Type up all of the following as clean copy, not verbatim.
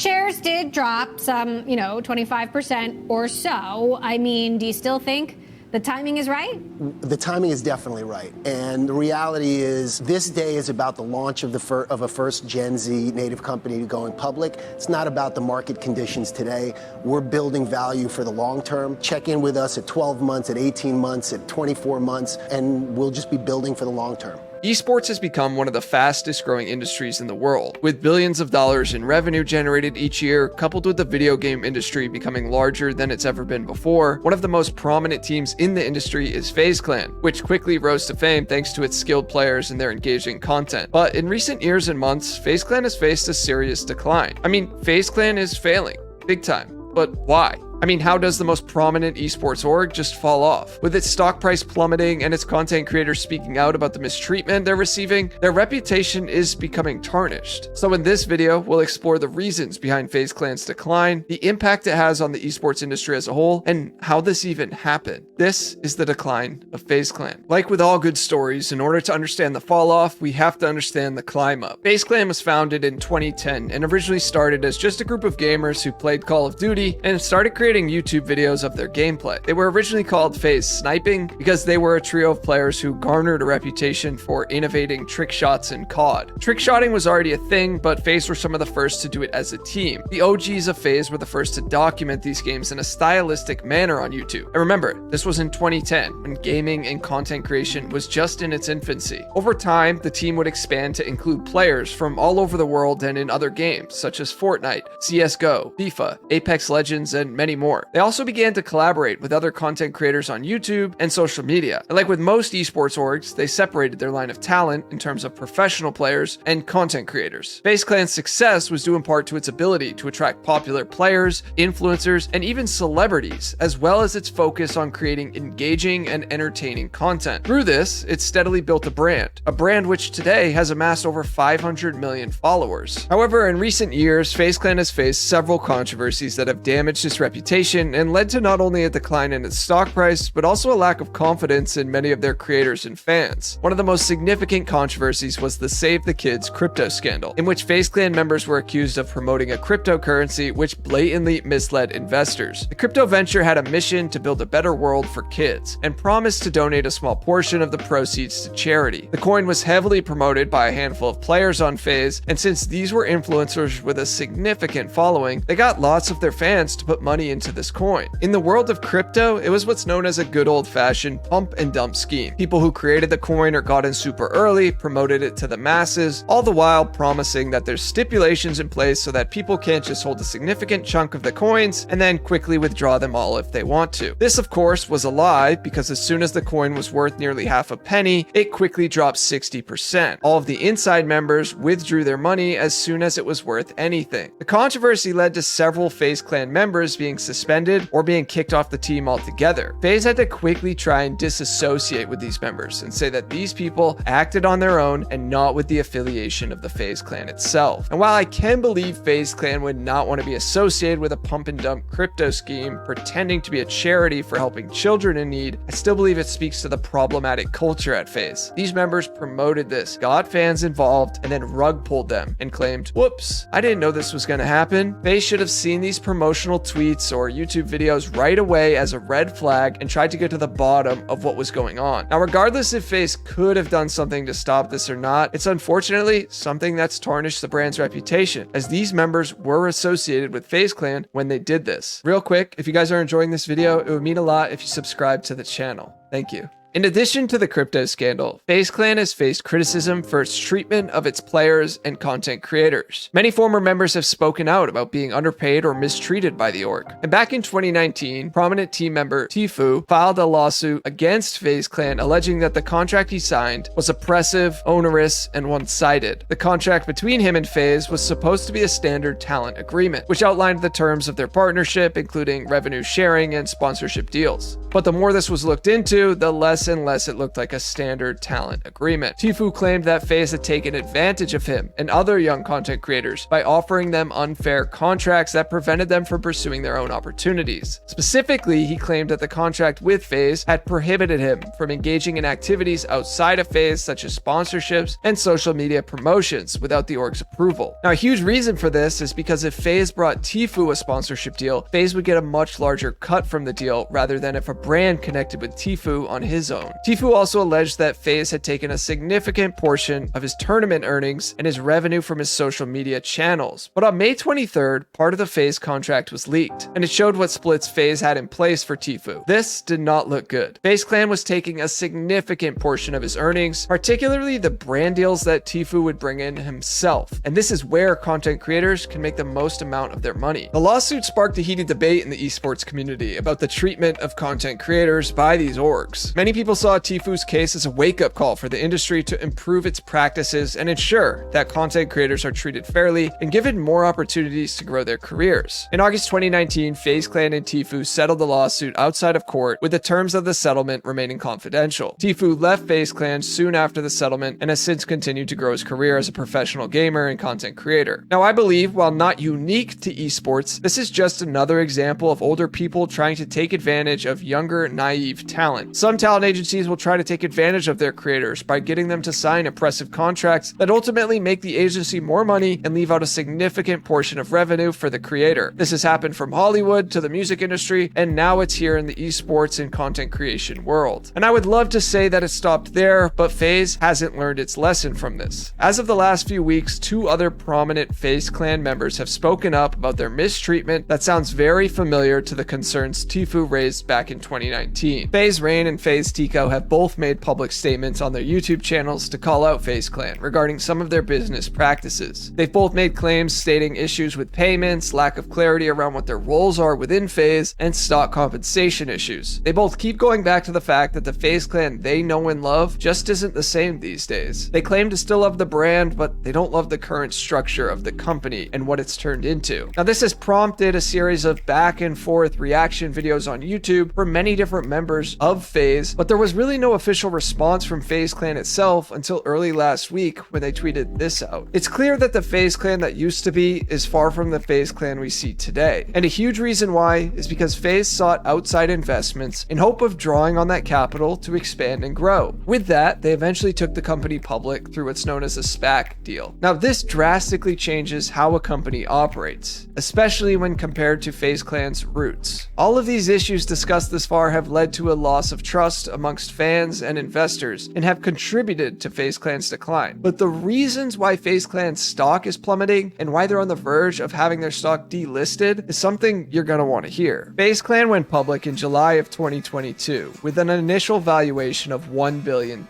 shares did drop some, 25% or so. I mean, do you still think the timing is right? The timing is definitely right. And the reality is this day is about the launch of a first Gen Z native company going public. It's not about the market conditions today. We're building value for the long term. Check in with us at 12 months, at 18 months, at 24 months, and we'll just be building for the long term. Esports has become one of the fastest growing industries in the world, with billions of dollars in revenue generated each year, coupled with the video game industry becoming larger than it's ever been before. One of the most prominent teams in the industry is FaZe Clan, which quickly rose to fame thanks to its skilled players and their engaging content. But in recent years and months, FaZe Clan has faced a serious decline. I mean, FaZe Clan is failing, big time. But why? I mean, how does the most prominent esports org just fall off? With its stock price plummeting and its content creators speaking out about the mistreatment they're receiving, their reputation is becoming tarnished. So in this video, we'll explore the reasons behind FaZe Clan's decline, the impact it has on the esports industry as a whole, and how this even happened. This is the decline of FaZe Clan. Like with all good stories, in order to understand the fall off, we have to understand the climb up. FaZe Clan was founded in 2010 and originally started as just a group of gamers who played Call of Duty and started creating YouTube videos of their gameplay. They were originally called FaZe Sniping because they were a trio of players who garnered a reputation for innovating trick shots in COD. Trickshotting was already a thing, but FaZe were some of the first to do it as a team. The OGs of FaZe were the first to document these games in a stylistic manner on YouTube. And remember, this was in 2010, when gaming and content creation was just in its infancy. Over time, the team would expand to include players from all over the world and in other games, such as Fortnite, CSGO, FIFA, Apex Legends, and many more. They also began to collaborate with other content creators on YouTube and social media. And like with most esports orgs, they separated their line of talent in terms of professional players and content creators. FaZe Clan's success was due in part to its ability to attract popular players, influencers, and even celebrities, as well as its focus on creating engaging and entertaining content. Through this, it steadily built a brand which today has amassed over 500 million followers. However, in recent years, FaZe Clan has faced several controversies that have damaged its reputation and led to not only a decline in its stock price, but also a lack of confidence in many of their creators and fans. One of the most significant controversies was the Save the Kids crypto scandal, in which FaZe Clan members were accused of promoting a cryptocurrency which blatantly misled investors. The crypto venture had a mission to build a better world for kids and promised to donate a small portion of the proceeds to charity. The coin was heavily promoted by a handful of players on FaZe, and since these were influencers with a significant following, they got lots of their fans to put money into this coin. In the world of crypto, it was what's known as a good old-fashioned pump and dump scheme. People who created the coin or got in super early promoted it to the masses, all the while promising that there's stipulations in place so that people can't just hold a significant chunk of the coins and then quickly withdraw them all if they want to. This, of course, was a lie, because as soon as the coin was worth nearly half a penny, it quickly dropped 60%. All of the inside members withdrew their money as soon as it was worth anything. The controversy led to several FaZe Clan members being suspended or being kicked off the team altogether. FaZe had to quickly try and disassociate with these members and say that these people acted on their own and not with the affiliation of the FaZe Clan itself. And while I can believe FaZe Clan would not want to be associated with a pump and dump crypto scheme pretending to be a charity for helping children in need, I still believe it speaks to the problematic culture at FaZe. These members promoted this, got fans involved, and then rug pulled them and claimed, "Whoops, I didn't know this was going to happen." FaZe should have seen these promotional tweets or YouTube videos right away as a red flag and tried to get to the bottom of what was going on. Now, regardless if FaZe could have done something to stop this or not, it's unfortunately something that's tarnished the brand's reputation, as these members were associated with FaZe Clan when they did this. Real quick, if you guys are enjoying this video, it would mean a lot if you subscribe to the channel. Thank you. In addition to the crypto scandal, FaZe Clan has faced criticism for its treatment of its players and content creators. Many former members have spoken out about being underpaid or mistreated by the org. And back in 2019, prominent team member Tfue filed a lawsuit against FaZe Clan alleging that the contract he signed was oppressive, onerous, and one-sided. The contract between him and FaZe was supposed to be a standard talent agreement, which outlined the terms of their partnership, including revenue sharing and sponsorship deals. But the more this was looked into, the less less and less it looked like a standard talent agreement. Tfue claimed that FaZe had taken advantage of him and other young content creators by offering them unfair contracts that prevented them from pursuing their own opportunities. Specifically, he claimed that the contract with FaZe had prohibited him from engaging in activities outside of FaZe, such as sponsorships and social media promotions, without the org's approval. Now, a huge reason for this is because if FaZe brought Tfue a sponsorship deal, FaZe would get a much larger cut from the deal rather than if a brand connected with Tfue on his own. Tfue also alleged that FaZe had taken a significant portion of his tournament earnings and his revenue from his social media channels. But on May 23rd, part of the FaZe contract was leaked, and it showed what splits FaZe had in place for Tfue. This did not look good. FaZe Clan was taking a significant portion of his earnings, particularly the brand deals that Tfue would bring in himself. And this is where content creators can make the most amount of their money. The lawsuit sparked a heated debate in the esports community about the treatment of content creators by these orgs. Many people saw Tfue's case as a wake-up call for the industry to improve its practices and ensure that content creators are treated fairly and given more opportunities to grow their careers. In August 2019, FaZe Clan and Tfue settled the lawsuit outside of court, with the terms of the settlement remaining confidential. Tfue left FaZe Clan soon after the settlement and has since continued to grow his career as a professional gamer and content creator. Now, I believe, while not unique to esports, this is just another example of older people trying to take advantage of younger, naive talent. Some talent agencies will try to take advantage of their creators by getting them to sign oppressive contracts that ultimately make the agency more money and leave out a significant portion of revenue for the creator. This has happened from Hollywood to the music industry, and now it's here in the esports and content creation world. And I would love to say that it stopped there, but FaZe hasn't learned its lesson from this. As of the last few weeks, 2 other prominent FaZe Clan members have spoken up about their mistreatment that sounds very familiar to the concerns Tfue raised back in 2019. FaZe Rain and FaZe Tico have both made public statements on their YouTube channels to call out FaZe Clan regarding some of their business practices. They've both made claims stating issues with payments, lack of clarity around what their roles are within FaZe, and stock compensation issues. They both keep going back to the fact that the FaZe Clan they know and love just isn't the same these days. They claim to still love the brand, but they don't love the current structure of the company and what it's turned into. Now, this has prompted a series of back and forth reaction videos on YouTube from many different members of FaZe, but there was really no official response from FaZe Clan itself until early last week when they tweeted this out. It's clear that the FaZe Clan that used to be is far from the FaZe Clan we see today. And a huge reason why is because FaZe sought outside investments in hope of drawing on that capital to expand and grow. With that, they eventually took the company public through what's known as a SPAC deal. Now, this drastically changes how a company operates, especially when compared to FaZe Clan's roots. All of these issues discussed this far have led to a loss of trust amongst fans and investors and have contributed to FaZe Clan's decline. But the reasons why FaZe Clan's stock is plummeting and why they're on the verge of having their stock delisted is something you're gonna want to hear. FaZe Clan went public in July of 2022 with an initial valuation of $1 billion.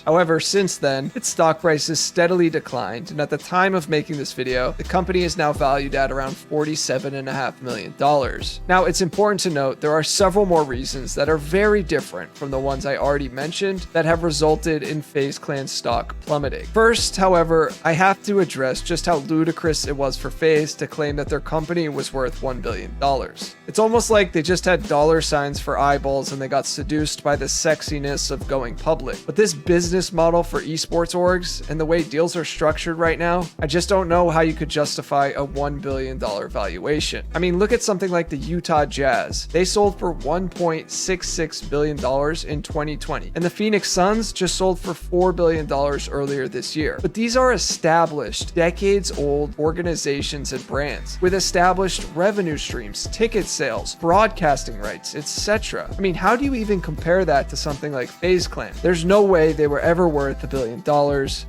However, since then, its stock price has steadily declined, and at the time of making this video, the company is now valued at around $47.5 million. Now, it's important to note there are several more reasons that are very different from the ones I already mentioned that have resulted in FaZe Clan's stock plummeting. First, however, I have to address just how ludicrous it was for FaZe to claim that their company was worth $1 billion. It's almost like they just had dollar signs for eyeballs and they got seduced by the sexiness of going public. But this business model for esports orgs and the way deals are structured right now, I just don't know how you could justify a $1 billion valuation. I mean, look at something like the Utah Jazz. They sold for $1.66 billion in 2020, and the Phoenix Suns just sold for $4 billion earlier this year. But these are established, decades-old organizations and brands with established revenue streams, ticket sales, broadcasting rights, etc. I mean, how do you even compare that to something like FaZe Clan? There's no way they were ever worth $1 billion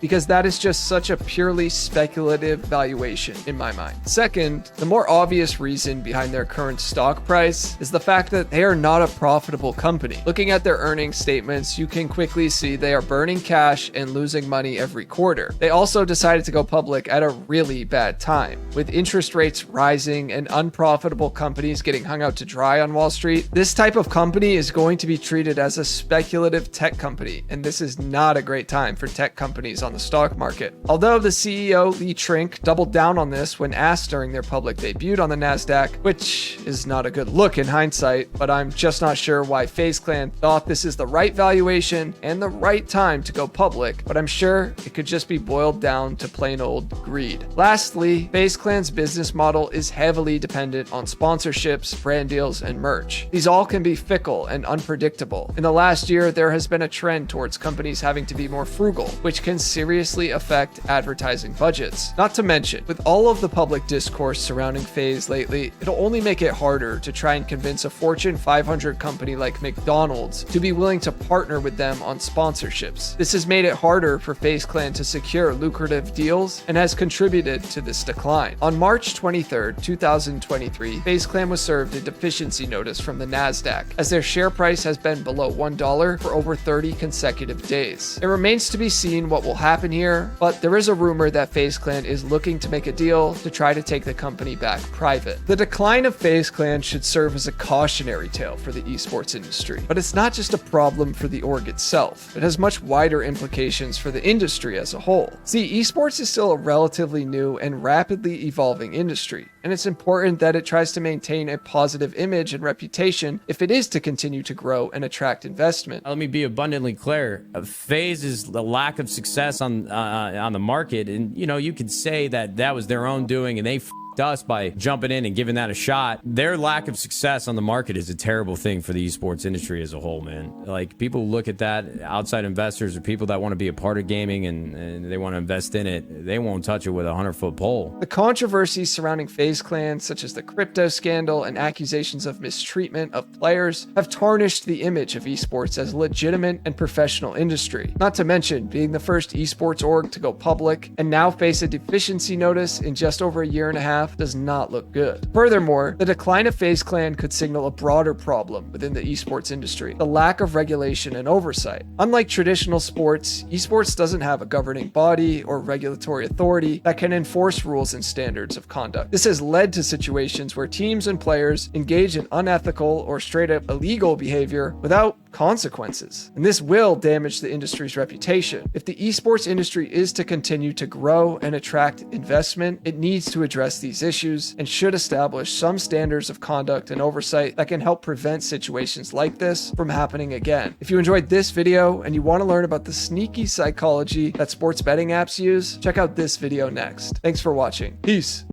because that is just such a purely speculative valuation in my mind. Second, the more obvious reason behind their current stock price is the fact that they are not a profitable company. Looking at their earnings statements, you can quickly see they are burning cash and losing money every quarter. They also decided to go public at a really bad time. With interest rates rising and unprofitable companies getting hung out to dry on Wall Street, this type of company is going to be treated as a speculative tech company, and this is not a great time for tech companies on the stock market. Although the CEO, Lee Trink, doubled down on this when asked during their public debut on the NASDAQ, which is not a good look in hindsight, but I'm just not sure why FaZe Clan thought this is the right valuation and the right time to go public, but I'm sure it could just be boiled down to plain old greed. Lastly, FaZe Clan's business model is heavily dependent on sponsorships, brand deals, and merch. These all can be fickle and unpredictable. In the last year, there has been a trend towards companies having to be more frugal, which can seriously affect advertising budgets. Not to mention, with all of the public discourse surrounding FaZe lately, it'll only make it harder to try and convince a Fortune 500 company like McDonald's to be willing to partner with them on sponsorships. This has made it harder for FaZe Clan to secure lucrative deals and has contributed to this decline. On March 23rd, 2023, FaZe Clan was served a deficiency notice from the NASDAQ, as their share price has been below $1 for over 30 consecutive days. It remains to be seen what will happen here, but there is a rumor that FaZe Clan is looking to make a deal to try to take the company back private. The decline of FaZe Clan should serve as a cautionary tale for the esports industry, but it's not just a problem for the org itself. It has much wider implications for the industry as a whole. See, esports is still a relatively new and rapidly evolving industry, and it's important that it tries to maintain a positive image and reputation if it is to continue to grow and attract investment. Let me be abundantly clear. FaZe is the lack of success on the market, and you could say that was their own doing, and they us by jumping in and giving that a shot. Their lack of success on the market is a terrible thing for the esports industry as a whole, man. Like, people look at that, outside investors or people that want to be a part of gaming and they want to invest in it, they won't touch it with a 100-foot pole. The controversies surrounding FaZe Clan, such as the crypto scandal and accusations of mistreatment of players, have tarnished the image of esports as a legitimate and professional industry. Not to mention being the first esports org to go public and now face a deficiency notice in just over a year and a half does not look good. Furthermore, the decline of FaZe Clan could signal a broader problem within the esports industry: the lack of regulation and oversight. Unlike traditional sports, esports doesn't have a governing body or regulatory authority that can enforce rules and standards of conduct. This has led to situations where teams and players engage in unethical or straight up illegal behavior without consequences. And this will damage the industry's reputation. If the esports industry is to continue to grow and attract investment, it needs to address these issues and should establish some standards of conduct and oversight that can help prevent situations like this from happening again. If you enjoyed this video and you want to learn about the sneaky psychology that sports betting apps use, check out this video next. Thanks for watching. Peace.